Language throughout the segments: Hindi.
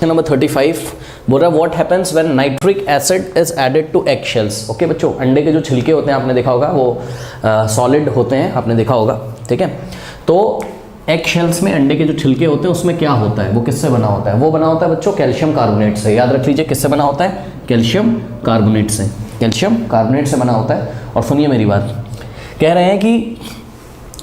नंबर 35 बोल रहा है what happens when nitric acid is added to egg shells. Okay बच्चों, अंडे के जो छिलके होते हैं आपने देखा होगा वो सॉलिड होते हैं, आपने देखा होगा, ठीक है। तो एग शेल्स में अंडे के जो छिलके होते हैं उसमें क्या होता है, वो किससे बना होता है? वो बना होता है बच्चों कैल्शियम कार्बोनेट से। याद रख लीजिए किससे बना होता है? कैल्शियम कार्बोनेट से, कैल्शियम कार्बोनेट से बना होता है। और सुनिए मेरी बात, कह रहे हैं कि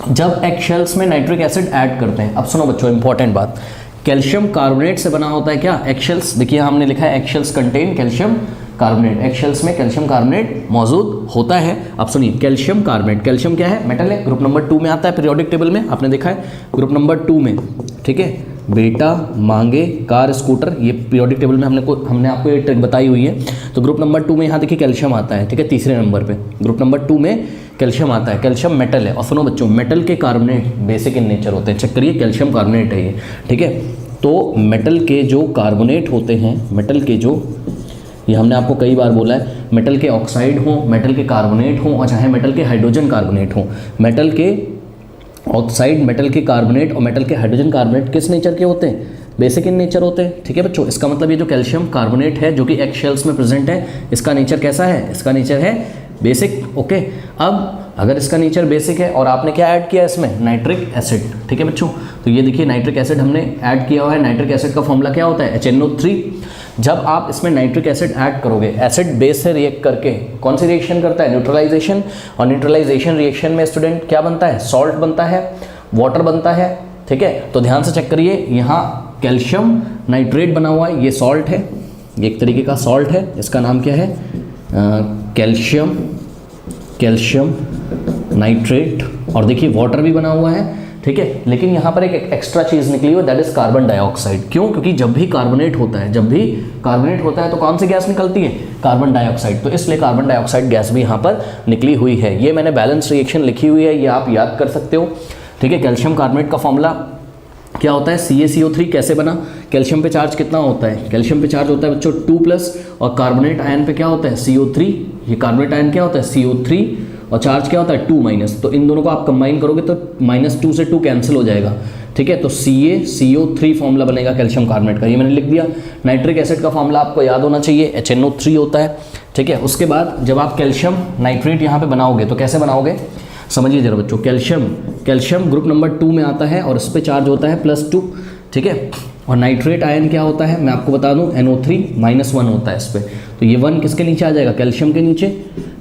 जब एग शेल्स में नाइट्रिक एसिड ऐड करते हैं, अब सुनो बच्चों इंपॉर्टेंट बात, कैल्शियम कार्बोनेट से बना होता है क्या? Egg shells. देखिए हमने लिखा है egg shells contain calcium carbonate, egg shells में कैल्शियम कार्बोनेट मौजूद होता है। अब सुनिए कैल्शियम कार्बोनेट, कैल्शियम क्या है? मेटल है, ग्रुप नंबर 2 में आता है पीरियोडिक टेबल में, आपने देखा है ग्रुप नंबर 2 में, ठीक है। बेटा मांगे कार स्कूटर, ये पीरियोडिक टेबल में हमने आपको ये ट्रिक बताई हुई है। तो ग्रुप नंबर 2 में यहाँ देखिए कैल्शियम आता है, ठीक है, तीसरे नंबर पे ग्रुप नंबर 2 में कैल्शियम आता है। कैल्शियम मेटल है। और सुनो बच्चों, मेटल के कार्बोनेट बेसिक इन नेचर होते हैं, चेक करिए कैल्शियम कार्बोनेट है ये, ठीक है। तो मेटल के जो कार्बोनेट होते हैं, मेटल के जो, ये हमने आपको कई बार बोला है, मेटल के ऑक्साइड हों, मेटल के कार्बोनेट हों, और चाहे मेटल के हाइड्रोजन कार्बोनेट हों, मेटल के ऑक्साइड, मेटल के कार्बोनेट और मेटल के हाइड्रोजन कार्बोनेट किस नेचर के होते हैं? बेसिक इन नेचर होते हैं, ठीक है बच्चों। इसका मतलब ये जो कैल्शियम कार्बोनेट है जो कि एग शेल्स में प्रेजेंट है, इसका नेचर कैसा है? इसका नेचर है बेसिक। ओके, अब अगर इसका नेचर बेसिक है और आपने क्या ऐड किया इसमें? नाइट्रिक एसिड, ठीक है बच्चों। तो ये देखिए नाइट्रिक एसिड हमने ऐड किया हुआ है। नाइट्रिक एसिड का फॉर्मूला क्या होता है? HNO3। जब आप इसमें नाइट्रिक एसिड ऐड करोगे, एसिड बेस से रिएक्ट करके कौन सी रिएक्शन करता है? न्यूट्रलाइजेशन। और न्यूट्रलाइजेशन रिएक्शन में स्टूडेंट क्या बनता है? सॉल्ट बनता है, वाटर बनता है, ठीक है। तो ध्यान से चेक करिए, यहाँ कैल्शियम नाइट्रेट बना हुआ है, ये सॉल्ट है, ये एक तरीके का सॉल्ट है, इसका नाम क्या है? Calcium, calcium nitrate. और देखिए वाटर भी बना हुआ है, ठीक है। लेकिन यहाँ पर एक एक्स्ट्रा चीज़ निकली हुई, दैट इज कार्बन डाइऑक्साइड। क्यों? क्योंकि जब भी कार्बोनेट होता है, जब भी कार्बोनेट होता है तो कौन सी गैस निकलती है? Carbon dioxide. तो इसलिए कार्बन डाइऑक्साइड गैस भी यहाँ पर निकली हुई है। ये मैंने बैलेंस रिएक्शन लिखी हुई है, ये आप याद कर सकते हो, ठीक है। कैल्शियम कार्बोनेट का फॉर्मूला क्या होता है? CaCO3 कैसे बना? कैल्शियम पे चार्ज कितना होता है? कैल्शियम पे चार्ज होता है बच्चों 2+, और कार्बोनेट आयन पे क्या होता है? CO3। ये कार्बोनेट आयन क्या होता है? CO3, और चार्ज क्या होता है? 2-। तो इन दोनों को आप कंबाइन करोगे तो -2 से 2 कैंसिल हो जाएगा, ठीक है। तो CaCO3 फॉर्मूला बनेगा कैल्शियम कार्बोनेट का, ये मैंने लिख दिया। नाइट्रिक एसिड का फॉर्मूला आपको याद होना चाहिए, HNO3 होता है, ठीक है। उसके बाद जब आप कैल्शियम नाइट्रेट यहाँ पे बनाओगे तो कैसे बनाओगे? समझिए जरा बच्चों, कैल्शियम ग्रुप नंबर 2 में आता है और इस पर चार्ज होता है +2, ठीक है। और नाइट्रेट आयन क्या होता है मैं आपको बता दूं, NO3 -1 होता है इस पर। तो ये 1 किसके नीचे आ जाएगा? कैल्शियम के नीचे,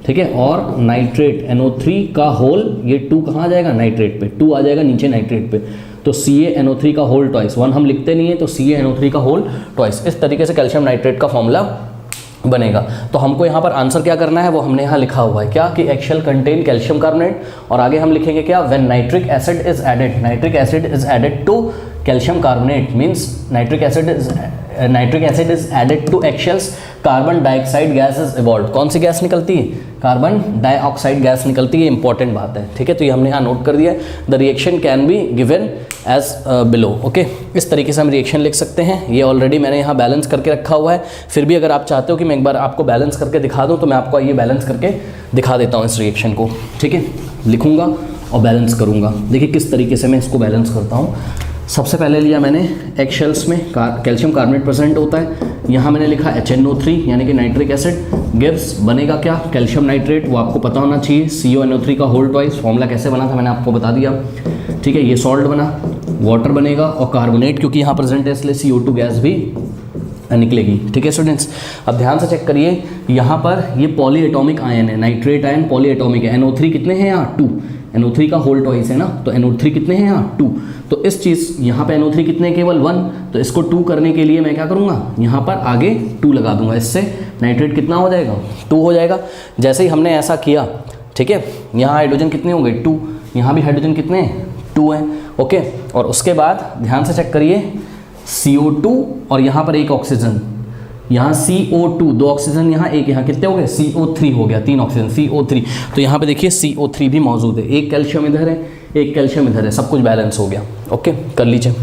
ठीक है। और नाइट्रेट NO3 का होल, ये 2 कहाँ आ जाएगा? नाइट्रेट पे, 2 आ जाएगा नीचे नाइट्रेट पे। तो CaNO3 का होल ट्वाइस, 1 हम लिखते नहीं है तो CaNO3 का होल ट्वाइस। इस तरीके से कैल्शियम नाइट्रेट का फॉर्मूला बनेगा। तो हमको यहाँ पर आंसर क्या करना है वो हमने यहाँ लिखा हुआ है, क्या कि egg shell contain calcium carbonate. और आगे हम लिखेंगे क्या? When nitric acid is added, nitric acid is added to calcium carbonate means nitric acid is added to egg shells, carbon dioxide gas is evolve. कौन सी गैस निकलती है? कार्बन डाइऑक्साइड गैस निकलती है, इंपॉर्टेंट बात है, ठीक है। तो ये हमने यहाँ नोट कर दिया। The reaction can be given as below. Okay, इस तरीके से हम रिएक्शन लिख सकते हैं। ये ऑलरेडी मैंने यहाँ बैलेंस करके रखा हुआ है। फिर भी अगर आप चाहते हो कि मैं एक बार आपको बैलेंस करके दिखा दूँ तो मैं आपको ये बैलेंस करके दिखा देता हूँ इस रिएक्शन को, ठीक है। लिखूँगा और बैलेंस करूँगा। देखिए किस तरीके से मैं इसको बैलेंस करता हूँ। सबसे पहले लिया मैंने एग शेल्स में कैल्शियम कार्बोनेट प्रेजेंट होता है, यहाँ मैंने लिखा HNO3 यानी कि नाइट्रिक एसिड गिव्स, बनेगा क्या? कैल्शियम नाइट्रेट, वो आपको पता होना चाहिए, CaNO3 का होल ट्वाइस। फॉर्मूला कैसे बना था मैंने आपको बता दिया, ठीक है। ये सॉल्ट बना, वाटर बनेगा और कार्बोनेट क्योंकि यहाँ प्रेजेंट है इसलिए CO2 गैस भी निकलेगी, ठीक है स्टूडेंट्स। अब ध्यान से चेक करिए, यहाँ पर ये पॉली एटॉमिक आयन है, नाइट्रेट आयन पॉली एटॉमिक है। NO3 कितने हैं यहाँ? 2। NO3 का होल ट्वाइस है ना, तो NO3 कितने हैं यहाँ? 2। तो इस चीज़ यहाँ पे NO3 कितने? केवल 1। तो इसको 2 करने के लिए मैं क्या करूँगा? यहाँ पर आगे 2 लगा दूंगा, इससे नाइट्रेट कितना हो जाएगा? 2 हो जाएगा। जैसे ही हमने ऐसा किया, ठीक है, यहाँ हाइड्रोजन कितने हो गए? 2। यहाँ भी हाइड्रोजन कितने हैं? 2 हैं, ओके। और उसके बाद ध्यान से चेक करिए, CO2 और यहाँ पर एक ऑक्सीजन, यहाँ CO2, 2 ऑक्सीजन यहाँ, एक यहाँ, कितने हो गए? CO3 हो गया, 3 ऑक्सीजन CO3। तो यहाँ पे देखिए CO3 भी मौजूद है, एक कैल्शियम इधर है, एक कैल्शियम इधर है, सब कुछ बैलेंस हो गया। ओके, कर लीजिए।